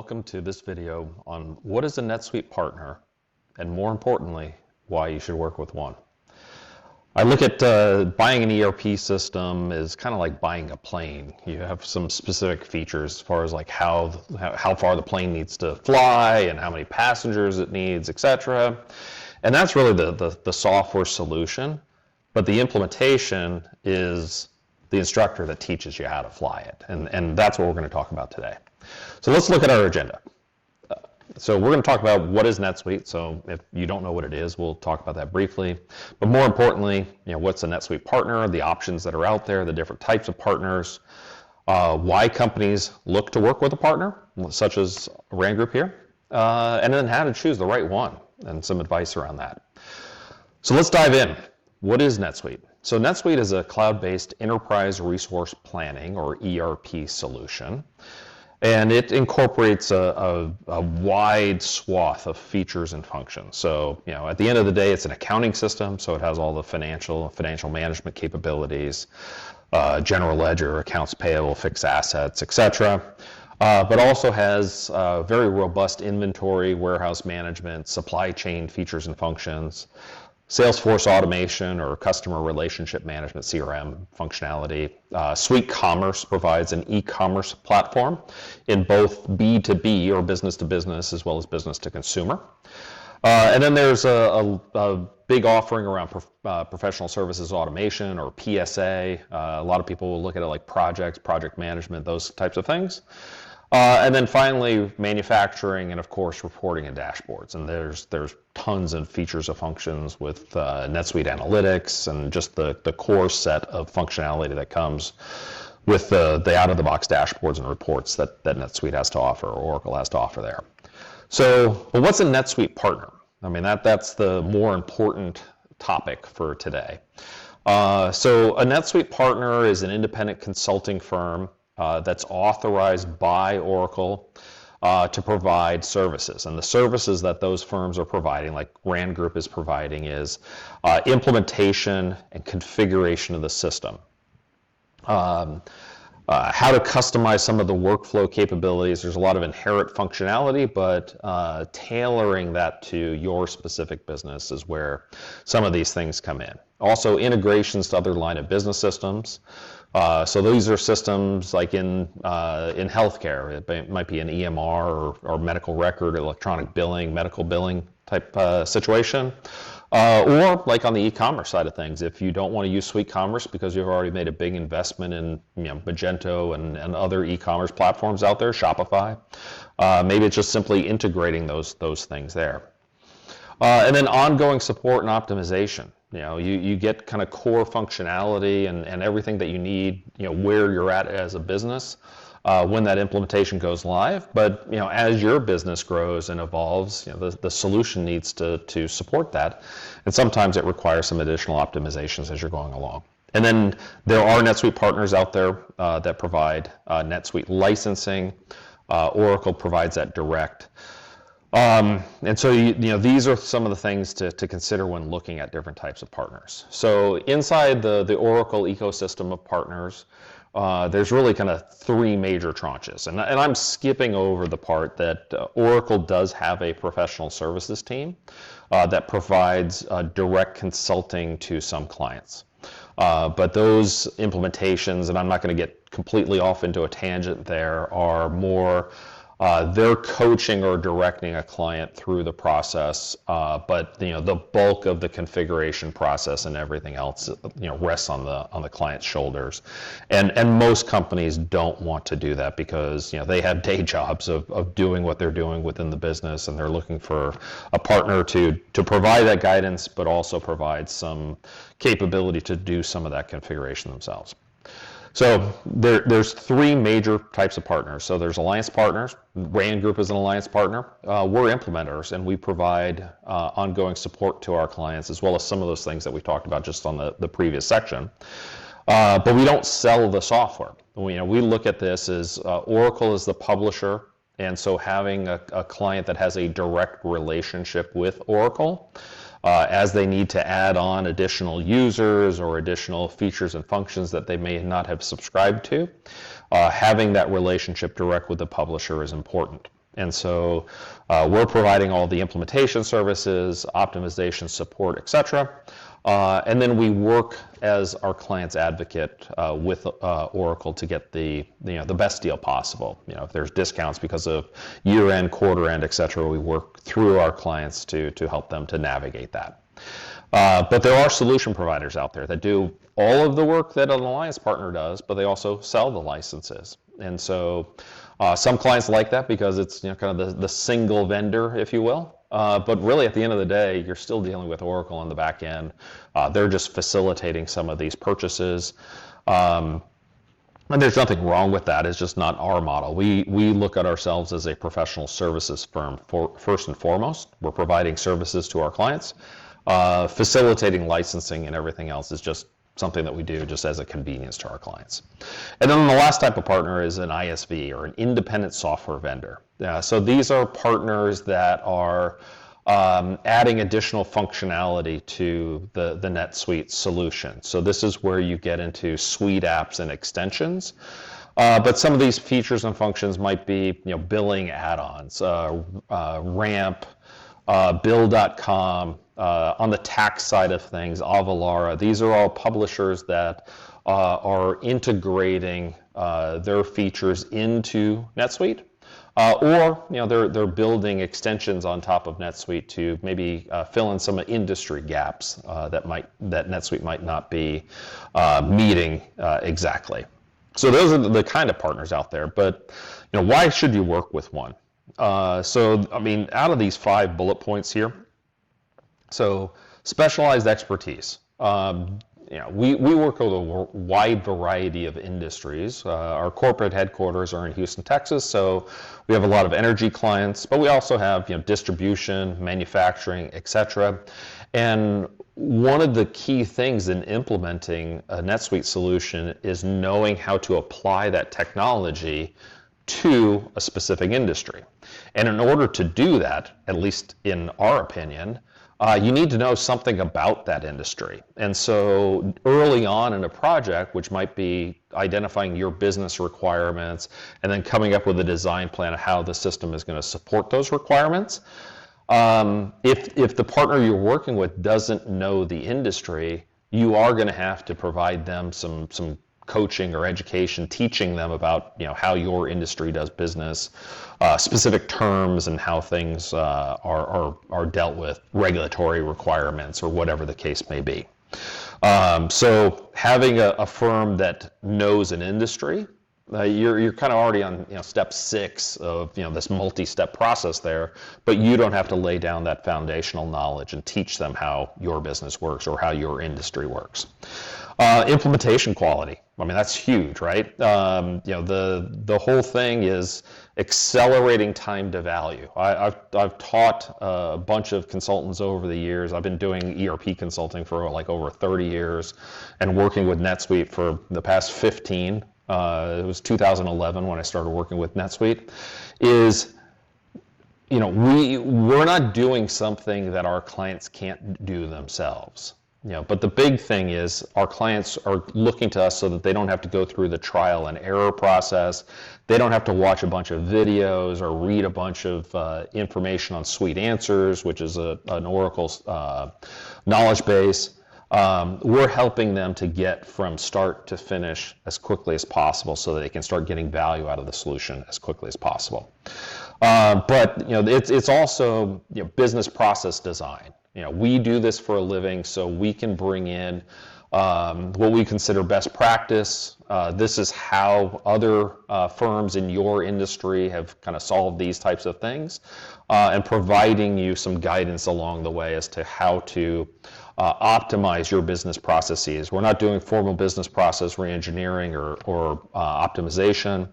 welcome to this video on what is a NetSuite partner, and more importantly, why you should work with one. I look at buying an ERP system is kind of like buying a plane. You have some specific features as far as like how far the plane needs to fly and how many passengers it needs, etc. And that's really the software solution, but the implementation is the instructor that teaches you how to fly it. And that's what we're going to talk about today. So let's look at our agenda. So we're going to talk about what is NetSuite. So if you don't know what it is, we'll talk about that briefly. But more importantly, what's a NetSuite partner, the options that are out there, the different types of partners, why companies look to work with a partner, such as Rand Group here, and then how to choose the right one and some advice around that. So let's dive in. What is NetSuite? So NetSuite is a cloud-based enterprise resource planning, or ERP, solution. And it incorporates a wide swath of features and functions. So, at the end of the day, it's an accounting system, so it has all the financial management capabilities, general ledger, accounts payable, fixed assets, etc. But also has very robust inventory, warehouse management, supply chain features and functions, Salesforce automation or customer relationship management, CRM functionality. Suite Commerce provides an e-commerce platform in both B2B or business to business as well as business to consumer. And then there's a big offering around professional services automation, or PSA. A lot of people will look at it like projects, project management, those types of things. And then finally, manufacturing and, of course, reporting and dashboards. And there's tons of features of functions with NetSuite Analytics and just the core set of functionality that comes with the out-of-the-box dashboards and reports that NetSuite has to offer, or Oracle has to offer there. So, well, what's a NetSuite partner? I mean, that's the more important topic for today. So a NetSuite partner is an independent consulting firm that's authorized by Oracle to provide services. And the services that those firms are providing, like Rand Group is providing, is implementation and configuration of the system. How to customize some of the workflow capabilities. There's a lot of inherent functionality, but tailoring that to your specific business is where some of these things come in. Also, integrations to other line of business systems. So these are systems like in healthcare. It might be an EMR or medical record, electronic billing, medical billing type situation. Or like on the e-commerce side of things, if you don't want to use Suite Commerce because you've already made a big investment in Magento and other e-commerce platforms out there, Shopify, maybe it's just simply integrating those things there. And then ongoing support and optimization. You get kind of core functionality and everything that you need, where you're at as a business when that implementation goes live. But as your business grows and evolves, the solution needs to support that, and sometimes it requires some additional optimizations as you're going along. And then there are NetSuite partners out there that provide NetSuite licensing. Oracle provides that direct. And so these are some of the things to consider when looking at different types of partners. So inside the Oracle ecosystem of partners, there's really kind of three major tranches. And I'm skipping over the part that Oracle does have a professional services team that provides direct consulting to some clients. But those implementations, and I'm not going to get completely off into a tangent there, are more they're coaching or directing a client through the process, but the bulk of the configuration process and everything else rests on the client's shoulders, and most companies don't want to do that because they have day jobs of doing what they're doing within the business, and they're looking for a partner to provide that guidance, but also provide some capability to do some of that configuration themselves. So there's three major types of partners. So there's alliance partners. Rand Group is an alliance partner. We're implementers, and we provide ongoing support to our clients, as well as some of those things that we talked about just on the previous section. But we don't sell the software. We look at this as Oracle is the publisher, and so having a client that has a direct relationship with Oracle as they need to add on additional users or additional features and functions that they may not have subscribed to. Having that relationship direct with the publisher is important. And so we're providing all the implementation services, optimization support, etc. And then we work as our client's advocate with Oracle to get the best deal possible. If there's discounts because of year-end, quarter-end, etc., we work through our clients to help them to navigate that. But there are solution providers out there that do all of the work that an alliance partner does, but they also sell the licenses. And so some clients like that because it's kind of the single vendor, if you will. But really, at the end of the day, you're still dealing with Oracle on the back end. They're just facilitating some of these purchases. And there's nothing wrong with that. It's just not our model. We look at ourselves as a professional services firm first and foremost. We're providing services to our clients. Facilitating licensing and everything else is just something that we do just as a convenience to our clients. And then the last type of partner is an ISV, or an independent software vendor. So these are partners that are adding additional functionality to the NetSuite solution. So this is where you get into suite apps and extensions. But some of these features and functions might be billing add-ons, Ramp, Bill.com, on the tax side of things, Avalara. These are all publishers that are integrating their features into NetSuite, or they're building extensions on top of NetSuite to maybe fill in some industry gaps that NetSuite might not be meeting exactly. So those are the kind of partners out there. But why should you work with one? So I mean, out of these 5 bullet points here, so specialized expertise. We work with a wide variety of industries. Our corporate headquarters are in Houston, Texas, so we have a lot of energy clients, but we also have distribution, manufacturing, etc. And one of the key things in implementing a NetSuite solution is knowing how to apply that technology to a specific industry. And in order to do that, at least in our opinion, you need to know something about that industry. And so early on in a project, which might be identifying your business requirements and then coming up with a design plan of how the system is going to support those requirements, if the partner you're working with doesn't know the industry, you are going to have to provide them some coaching or education, teaching them about how your industry does business, specific terms, and how things are dealt with, regulatory requirements, or whatever the case may be. So having a firm that knows an industry, you're kind of already on step 6 of this multi-step process there, but you don't have to lay down that foundational knowledge and teach them how your business works or how your industry works. Implementation quality. I mean, that's huge, right? The whole thing is accelerating time to value. I've taught a bunch of consultants over the years. I've been doing ERP consulting for over 30 years and working with NetSuite for the past 15. It was 2011 when I started working with NetSuite. We're not doing something that our clients can't do themselves. But the big thing is our clients are looking to us so that they don't have to go through the trial and error process. They don't have to watch a bunch of videos or read a bunch of information on Suite Answers, which is an Oracle knowledge base. We're helping them to get from start to finish as quickly as possible so that they can start getting value out of the solution as quickly as possible. But it's also business process design. We do this for a living, so we can bring in what we consider best practice. This is how other firms in your industry have kind of solved these types of things, and providing you some guidance along the way as to how to optimize your business processes. We're not doing formal business process reengineering or optimization.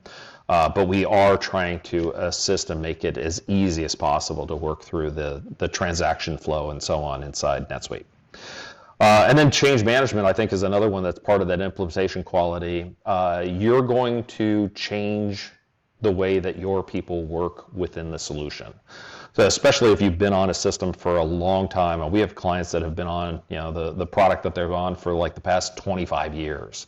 But we are trying to assist and make it as easy as possible to work through the transaction flow and so on inside NetSuite. And then change management, I think, is another one that's part of that implementation quality. You're going to change the way that your people work within the solution. So especially if you've been on a system for a long time, and we have clients that have been on, the product that they're on for like the past 25 years.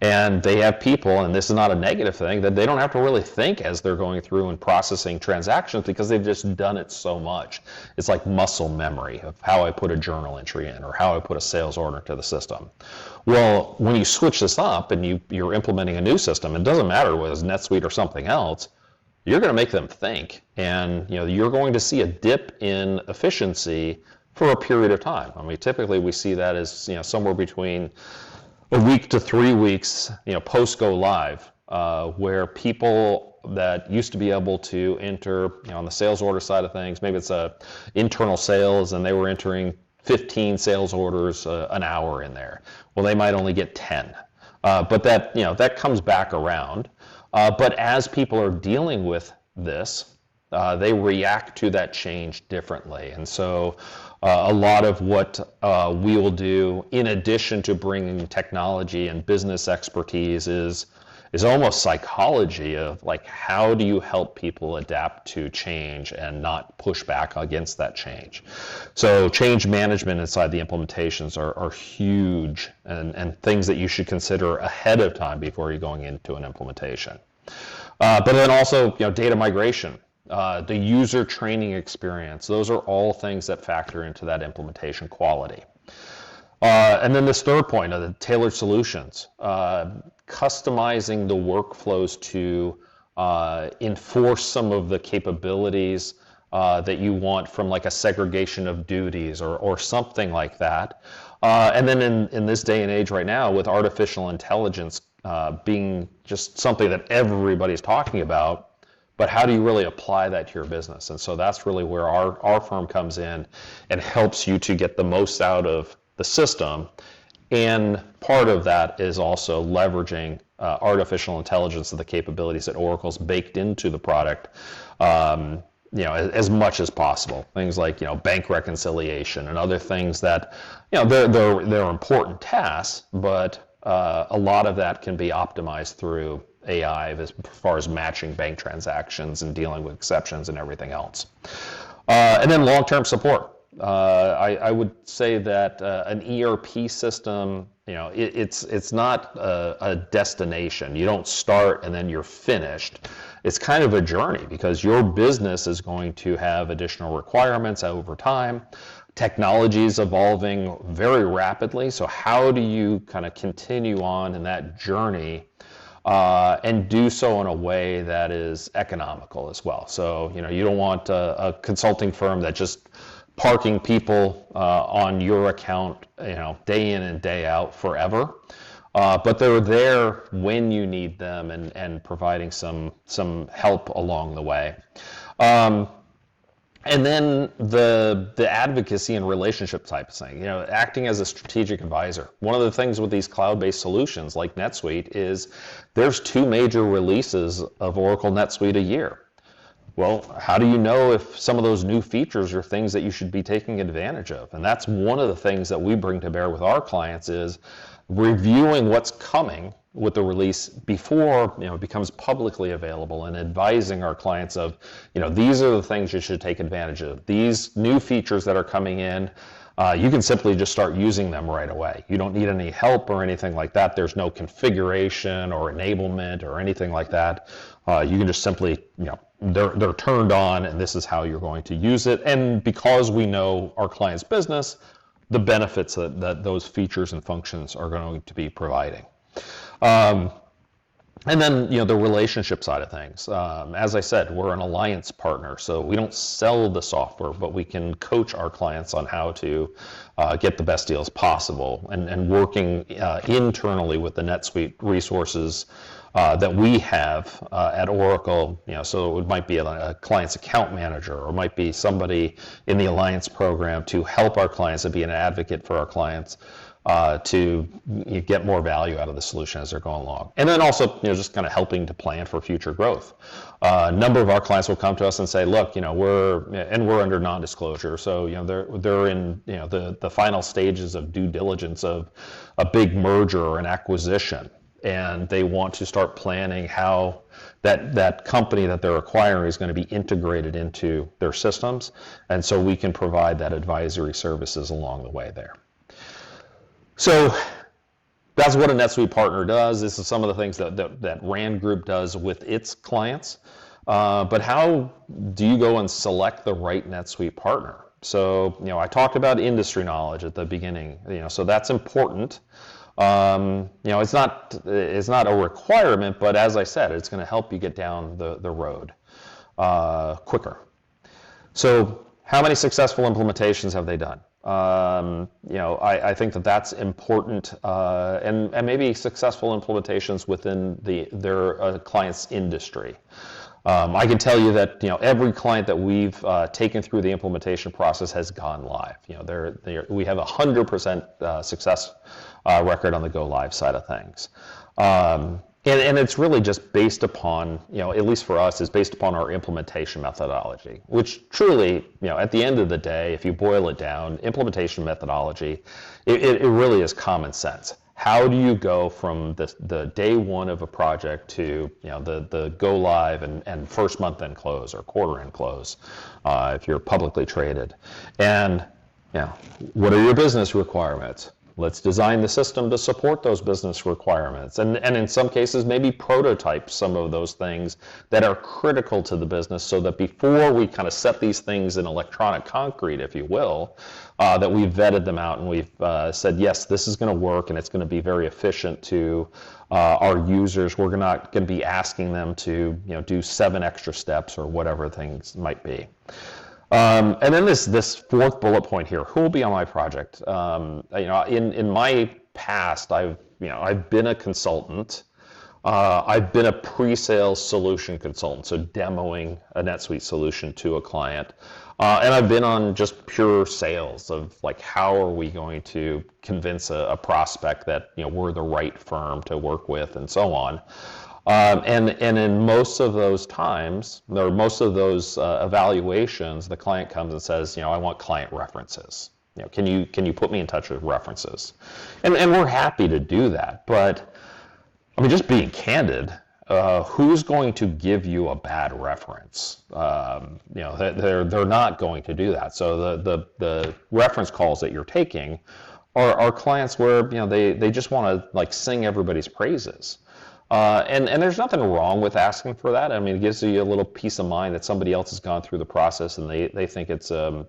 And they have people, and this is not a negative thing, that they don't have to really think as they're going through and processing transactions because they've just done it so much. It's like muscle memory of how I put a journal entry in or how I put a sales order to the system. Well, when you switch this up and you're implementing a new system, it doesn't matter whether it's NetSuite or something else, you're going to make them think, and you're going to see a dip in efficiency for a period of time. I mean, typically we see that as somewhere between a week to 3 weeks, post go live, where people that used to be able to enter, on the sales order side of things, maybe it's internal sales and they were entering 15 sales orders an hour in there. Well, they might only get 10, but that comes back around. But as people are dealing with this, they react to that change differently, and so a lot of what we will do, in addition to bringing technology and business expertise, is almost psychology of like, how do you help people adapt to change and not push back against that change? So change management inside the implementations are huge, and things that you should consider ahead of time before you're going into an implementation. But then also, data migration. The user training experience, those are all things that factor into that implementation quality. And then this third point of the tailored solutions, customizing the workflows to enforce some of the capabilities that you want from like a segregation of duties or something like that. And then in this day and age right now, with artificial intelligence being just something that everybody's talking about, but how do you really apply that to your business? And so that's really where our firm comes in and helps you to get the most out of the system. And part of that is also leveraging artificial intelligence and the capabilities that Oracle's baked into the product, as much as possible. Things like bank reconciliation and other things that they're important tasks, but a lot of that can be optimized through AI as far as matching bank transactions and dealing with exceptions and everything else. And then long-term support. I would say that an ERP system, it's not a destination. You don't start and then you're finished. It's kind of a journey because your business is going to have additional requirements over time. Technology is evolving very rapidly. So how do you kind of continue on in that journey and do so in a way that is economical as well? So, you don't want a consulting firm that just parking people on your account, day in and day out forever. But they're there when you need them and providing some help along the way. And then the advocacy and relationship type of thing, acting as a strategic advisor. One of the things with these cloud-based solutions like NetSuite is there's 2 major releases of Oracle NetSuite a year. Well, how do you know if some of those new features are things that you should be taking advantage of? And that's one of the things that we bring to bear with our clients is reviewing what's coming with the release before it becomes publicly available, and advising our clients of, these are the things you should take advantage of. These new features that are coming in, you can simply just start using them right away. You don't need any help or anything like that. There's no configuration or enablement or anything like that. You can just simply, they're turned on, and this is how you're going to use it. And because we know our client's business, the benefits that those features and functions are going to be providing. And then, the relationship side of things. As I said, we're an alliance partner, so we don't sell the software, but we can coach our clients on how to get the best deals possible, and working internally with the NetSuite resources that we have at Oracle. So it might be a client's account manager, or it might be somebody in the alliance program to help our clients and be an advocate for our clients. To get more value out of the solution as they're going along. And then also, just kind of helping to plan for future growth. A number of our clients will come to us and say, look, we're under non-disclosure, so they're in the final stages of due diligence of a big merger or an acquisition. and they want to start planning how that company that they're acquiring is going to be integrated into their systems. And so we can provide that advisory services along the way there. So that's what a NetSuite partner does. This is some of the things that Rand Group does with its clients. But how do you go and select the right NetSuite partner? So, I talked about industry knowledge at the beginning, so that's important. It's not a requirement, but as I said, it's going to help you get down the road quicker. So how many successful implementations have they done? I think that's important, and maybe successful implementations within their client's industry. I can tell you that every client that we've taken through the implementation process has gone live. We have 100% success record on the go live side of things, and it's really just based upon at least for us is based upon our implementation methodology, which truly at the end of the day, if you boil it down, implementation methodology, it really is common sense. How do you go from the day one of a project to the go live and first month end close or quarter end close if you're publicly traded? And what are your business requirements? Let's design the system to support those business requirements. And in some cases, maybe prototype some of those things that are critical to the business so that before we kind of set these things in electronic concrete, if you will, that we've vetted them out and we've said, yes, this is going to work and it's going to be very efficient to our users. We're not going to be asking them to do 7 extra steps or whatever things might be. And then this fourth bullet point here, who will be on my project? In my past, I've been a consultant. I've been a pre-sales solution consultant, so demoing a NetSuite solution to a client. And I've been on just pure sales of like, how are we going to convince a prospect that we're the right firm to work with and so on. And in most of those times, or most of those evaluations, the client comes and says, I want client references. Can you put me in touch with references? And we're happy to do that. But I mean, just being candid, who's going to give you a bad reference? They're not going to do that. So the reference calls that you're taking are clients where they just want to like sing everybody's praises. And there's nothing wrong with asking for that. I mean, it gives you a little peace of mind that somebody else has gone through the process and they think it's a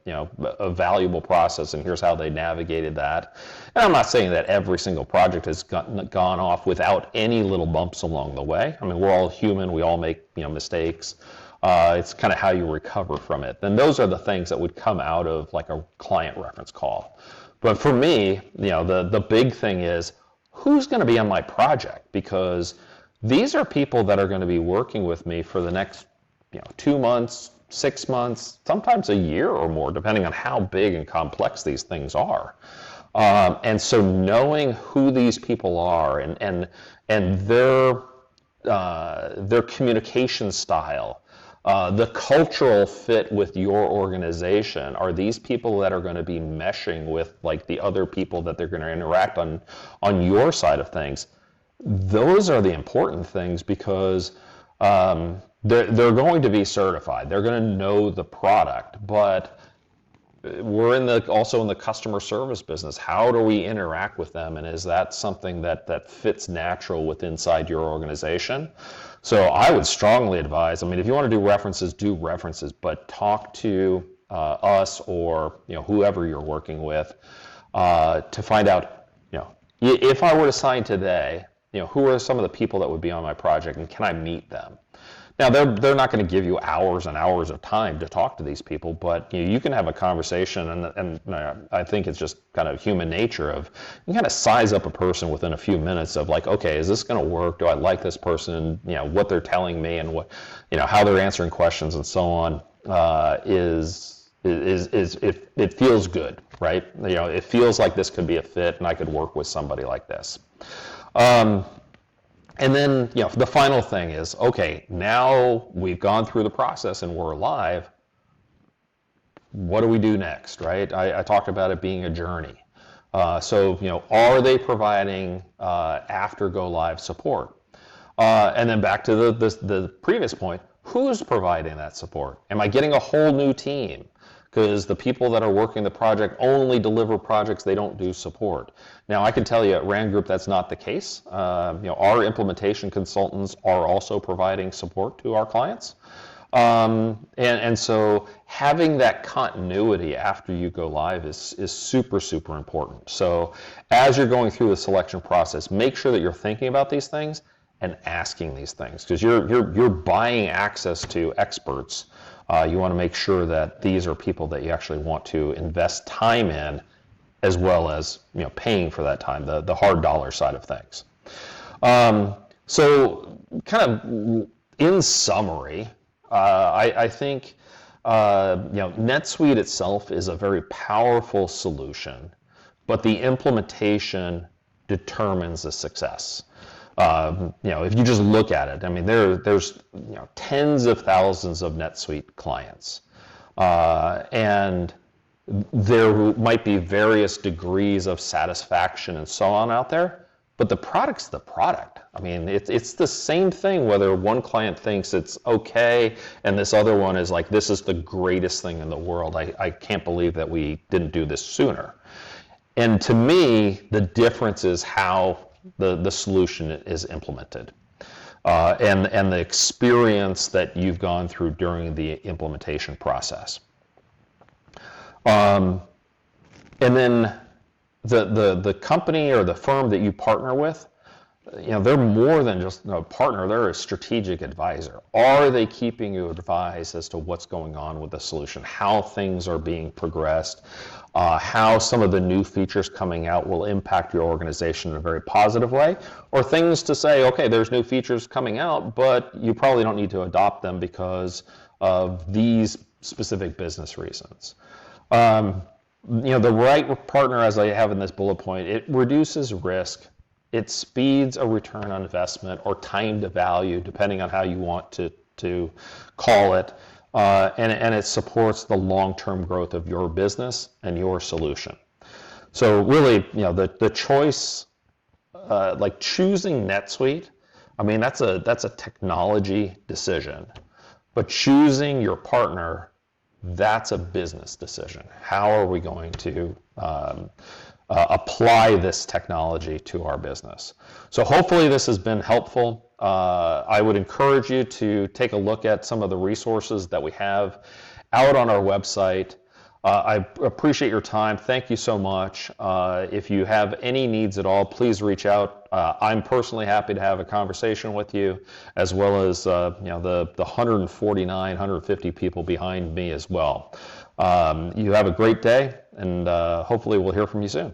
valuable process and here's how they navigated that. And I'm not saying that every single project has gone off without any little bumps along the way. I mean, we're all human. We all make mistakes. It's kind of how you recover from it. And those are the things that would come out of like a client reference call. But for me, the big thing is, who's going to be on my project? Because these are people that are going to be working with me for the next 2 months, 6 months, sometimes a year or more, depending on how big and complex these things are. And so knowing who these people are and their communication style, the cultural fit with your organization, are these people that are going to be meshing with like the other people that they're going to interact on your side of things? Those are the important things because they're going to be certified. They're going to know the product, but we're also in the customer service business. How do we interact with them, and is that something that fits natural with inside your organization? So I would strongly advise, I mean, if you want to do references, but talk to us or whoever you're working with to find out, if I were to sign today, who are some of the people that would be on my project and can I meet them? Now, they're not going to give you hours and hours of time to talk to these people, but you can have a conversation, and I think it's just kind of human nature of you kind of size up a person within a few minutes of like, okay, is this going to work? Do I like this person? What they're telling me and what, how they're answering questions and so on it feels good, right? It feels like this could be a fit, and I could work with somebody like this. And then, the final thing is, okay, now we've gone through the process and we're live. What do we do next, right? I talked about it being a journey. So, are they providing after go live support? And then back to the previous point, who's providing that support? Am I getting a whole new team? Because the people that are working the project only deliver projects, they don't do support. Now, I can tell you at Rand Group that's not the case. Our implementation consultants are also providing support to our clients. And so having that continuity after you go live is super, super important. So as you're going through the selection process, make sure that you're thinking about these things and asking these things, because you're buying access to experts. You want to make sure that these are people that you actually want to invest time in, as well as paying for that time, the hard dollar side of things. So kind of in summary, I think NetSuite itself is a very powerful solution, but the implementation determines the success. If you just look at it, I mean, there's tens of thousands of NetSuite clients, and there might be various degrees of satisfaction and so on out there, but the product's the product. I mean, it's the same thing whether one client thinks it's okay and this other one is like, this is the greatest thing in the world. I can't believe that we didn't do this sooner. And to me, the difference is how the solution is implemented, and the experience that you've gone through during the implementation process. And then the company or the firm that you partner with, they're more than just a partner, they're a strategic advisor. Are they keeping you advised as to what's going on with the solution, how things are being progressed, how some of the new features coming out will impact your organization in a very positive way, or things to say, okay, there's new features coming out, but you probably don't need to adopt them because of these specific business reasons. The right partner, as I have in this bullet point, it reduces risk, it speeds a return on investment or time to value, depending on how you want to call it, and it supports the long-term growth of your business and your solution. So really, the choice, like choosing NetSuite, I mean, that's a technology decision, but choosing your partner, that's a business decision. How are we going to apply this technology to our business? So hopefully this has been helpful. I would encourage you to take a look at some of the resources that we have out on our website. I appreciate your time. Thank you so much. If you have any needs at all, please reach out. I'm personally happy to have a conversation with you, as well as the 149, 150 people behind me as well. You have a great day, and hopefully we'll hear from you soon.